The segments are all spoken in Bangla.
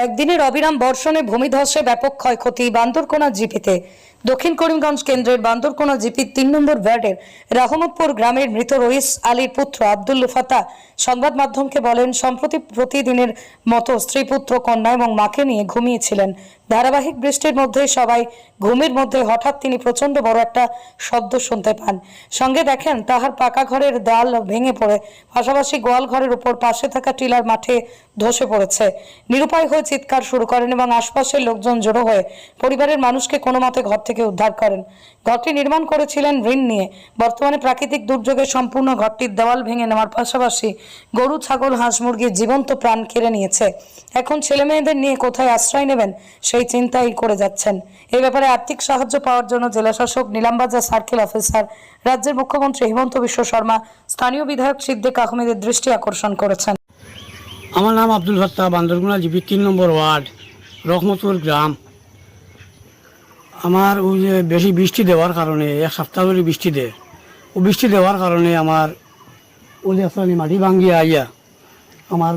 একদিনের অবিরাম বর্ষণে ভূমিধসে ব্যাপক ক্ষয়ক্ষতি বান্দরকোনা জিপিতে। দক্ষিণ করিমগঞ্জ কেন্দ্রের বান্দরকোনা জিপির ৩ নম্বর ওয়ার্ডের রহমতপুর গ্রামের মৃত রইস আলীর পুত্র আব্দুল ফাতা সংবাদ মাধ্যমকে বলেন, সম্প্রতি প্রতিদিনের মতো স্ত্রী, পুত্র, কন্যা এবং মাকে নিয়ে ঘুমিয়েছিলেন। ধারাবাহিক বৃষ্টির মধ্যে সবাই ঘুমের মধ্যে হঠাৎ তিনি প্রচন্ড বড় একটা শব্দ শুনতে পান। সঙ্গে দেখেন তাহার পাকা ঘরের দেওয়াল ভেঙে পড়ে পাশাপাশি গোয়াল ঘরের উপর পাশে থাকা টিলার মাঠে ধসে পড়েছে। নিরুপায় হয়ে চিৎকার শুরু করেন এবং আশপাশের লোকজন জড়ো হয়ে পরিবারের মানুষকে কোনো মতে ঘর থেকে উদ্ধার করেন। ঘরটি নির্মাণ করেছিলেন ঋণ নিয়ে। বর্তমানে প্রাকৃতিক দুর্যোগে সম্পূর্ণ ঘরটির দেওয়াল ভেঙে নেওয়ার পাশাপাশি গরু, ছাগল, হাঁস, মুরগির জীবন্ত প্রাণ কেড়ে নিয়েছে। এখন ছেলে মেয়েদের নিয়ে কোথায় আশ্রয় নেবেন সেই চিন্তাই করে যাচ্ছেন। এই ব্যাপারে আর্থিক সাহায্য পাওয়ার জন্য জেলাশাসক, নিলামবাজার সার্কেল অফিসার, রাজ্যের মুখ্যমন্ত্রী হিমন্ত বিশ্ব শর্মা, স্থানীয় বিধায়ক সিদ্দিক আহমেদের দৃষ্টি আকর্ষণ করেছেন। আমার নাম আব্দুল ফাত্তাহ, বান্দরকোনা জিপি ৩ নম্বর ওয়ার্ড, রহমতপুর গ্রাম। আমার ওই যে বেশি বৃষ্টি দেওয়ার কারণে, এক সপ্তাহ ধরে বৃষ্টি দেয়, ও বৃষ্টি দেওয়ার কারণে আমার ওই যে মাটি ভাঙ্গিয়া আইয়া আমার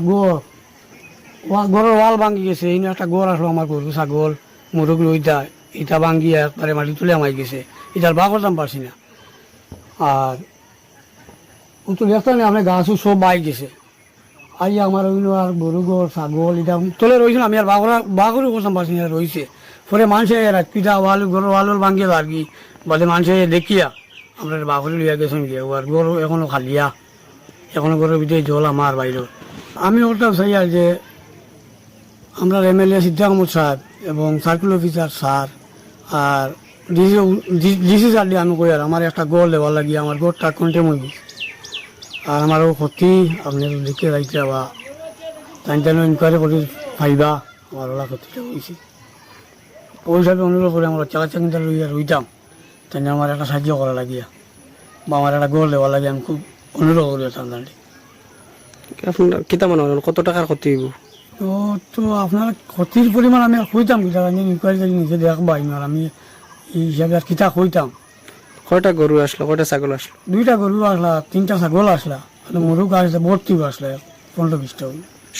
গড়ের ওয়াল ভাঙ্গি গেছে। এই একটা গড় আসলো, আমার গরু, ছাগল, মুরগ লইতা ইটা ভাঙ্গিয়া একবারে মাটি তুলে আমাই গেছে। এটার বা করতাম পারছি না। আর ও তো দেখতাম আপনার গাছও সব বাই গেছে। আইয়া আমার ওইগুলো আর গরু, গড়, ছাগল এটা তোলে রয়েছিল। আমি আর বা করে করতাম পারছি না, রয়েছে। পরে মানুষের পিঠা ওয়াল, গরু ওয়াল ভাঙ্গিয়া আর কি বাদে মানুষের দেখিয়া আমরা বা করে লইয়া গেছেন গিয়ে। আর গরু এখনো খালিয়া, এখনো গরুর ভিতরে জল আমার বাইরে। আমি ওটাও চাই আর যে আমরা MLA সিদ্দিক আহমদ সাহেব এবং সার্কেল অফিসার স্যার আর ডিসি স্যার দিয়ে আমি কই আর আমার একটা গড় দেওয়ার লাগিয়ে আমার গড়টা কন্টেম হয়ে গেছে। আর আমারও ক্ষতি আপনি দেখে রাখতে বা তাই ইনকোয়ারি করে পাইবা আমার ওলা ক্ষতিটা হয়েছে। ওই হিসাবে অনুরোধ করে আমরা চালাচাকিটা লইয়া রইতাম, তাই আমার একটা সাহায্য করা লাগিয়া বা আমার একটা গড় দেওয়া লাগে আমি খুব অনুরোধ করি। তান্ডালি আপনার কিতা মনে হয় কত টাকার ক্ষতি হইব? তো আপনার ক্ষতির পরিমাণ আমি আর কইতাম কিতা ইনকোয়ারি নিজে দেখবা আর আমি এই হিসাবে আর কিতা কইতাম। কয়টা গরু আসলো, কয়টা ছাগল আসলো? 2টা গরু আসলা, 3টা ছাগল আসলা, মুরগ আসলে ভর্তিও আসলে 15-20টা।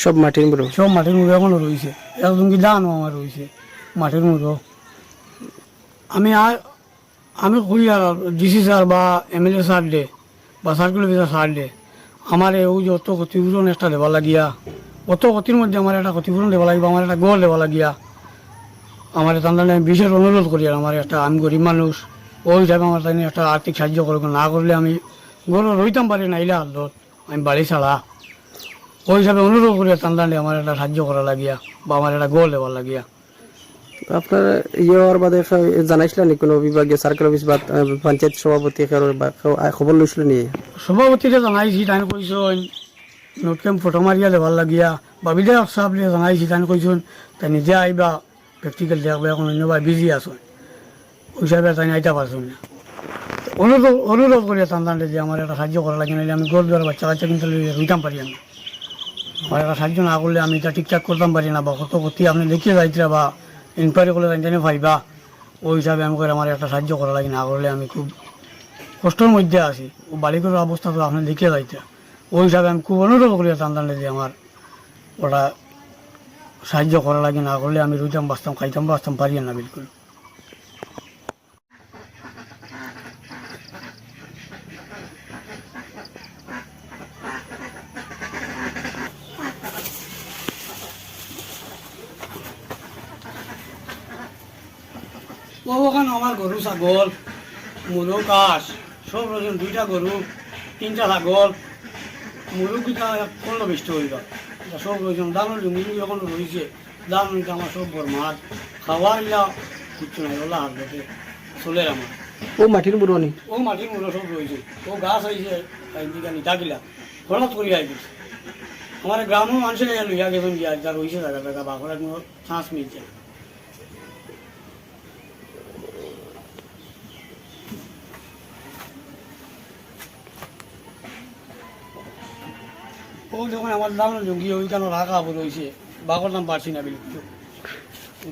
সব মাটির গরু? সব মাটির মুরগ এখনো রয়েছে। একদম কি দানও আমার রয়েছে মাটির মুরগ। আমি কই আর ডিসি স্যার বা MLA স্যার দে বা সার্কেল অফিসার স্যার দে আমার ওই যে অত ক্ষতিপূরণ একটা দেওয়া লাগিয়া, অত ক্ষতির মধ্যে আমার একটা ক্ষতিপূরণ দেওয়া লাগবে, আমার একটা গড় দেওয়া লাগিয়া আমার তান্ডানে বিশেষ অনুরোধ করি। আর আমার একটা, আমি গরিব মানুষ, ওই হিসাবে আমার তাই একটা আর্থিক সাহায্য করবো। না করলে আমি গরু রইতাম পারি না, ইলা হালত আমি বাড়ি ছাড়া। ওই হিসাবে অনুরোধ করি তান্ডানে আমার একটা সাহায্য করা লাগিয়া বা আমার একটা গড় দেওয়ার লাগিয়া। আপনার ইয়ের বাদে জানাইছিলেন নি কোনো বিভাগীয় সার্কেল অফিস বা পঞ্চায়েত সভাপতি খবর লইছিল নি? সভাপতিরে জানাইছি, তাই কইসন নোট কেম ফটো মারিয়া দেওয়ার লাগিয়া বা বিধায়ক সাহেবরে জানাইছি, তাই কইসন তাই নিজে আইবা প্র্যাকটিক্যাল দেখবে, এখন অন্যবার বিজি আসুন ওই হিসাবে তাই আইতা পারছুন না। অনুরোধ করি তান্ডানটা যে আমার একটা সাহায্য করা লাগে, নাহলে আমি গড় দেওয়ার বাচ্চা কাচ্চা কিন্তু রইতাম পারি না। আমার একটা সাহায্য না করলে আমি এটা ঠিকঠাক করতাম পারি না বা কত ক্ষতি আপনি দেখিয়ে যাইতে বা ইনকোয়ারি করলে জানি ভাইবা। ওই হিসাবে আমি করে আমার একটা সাহায্য করা লাগে, না করলে আমি খুব কষ্টের মধ্যে আছি। ও বালিকার অবস্থা তো আপনি দেখিয়ে যাইতে। ওই হিসাবে আমি খুব অনুরোধ করি তান্ডানটা যে আমার ওটা সাহায্য করা লাগে, না করলে আমি রইতাম, বাঁচতাম, খাইতাম, বাঁচতাম পারি না বিলকুল। ওখানে আমার গরু, ছাগল, মুরগ, কাশ সব রয়েছেন। 2টা গরু, 3টা ছাগল, মুরগ 15-20টা হইবা, এটা সব রয়েছেন। দামের জমি এখনো রয়েছে, দাম নিতে আমার সব বরমাদ খাওয়া ইলা কিচ্ছু নাই, ওলা হাত ধরে চলে আমার। ও মাটির মুরনি? ও মাটির মুরগ সব রয়েছে। ও গাছ হয়েছে নিটা গিলা হঠাৎ করি আই গেছে। আমার গ্রামের মানুষের লইয়া গেছেন গিয়া যা রয়েছে জায়গা জায়গা বা করার কোনো চান্স মিলছে। ও যখন আমার দামের জঙ্গি ওইখানে রাখা রয়েছে, বা করতাম পারছি না বিলকুল।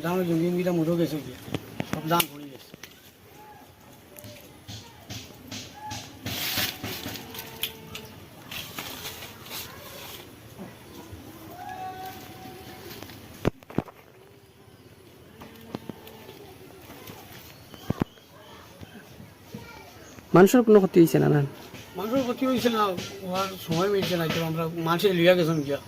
দামের জঙ্গিটা মুঠো গেছে গিয়ে সব দাম পড়ে গেছে। মানুষের কোনো ক্ষতি হয়েছে না না মানুষের ক্ষতি হয়েছে না, ওর সময় মিলছে না, তো আমরা মানুষের লিয়া গেছেন গিয়া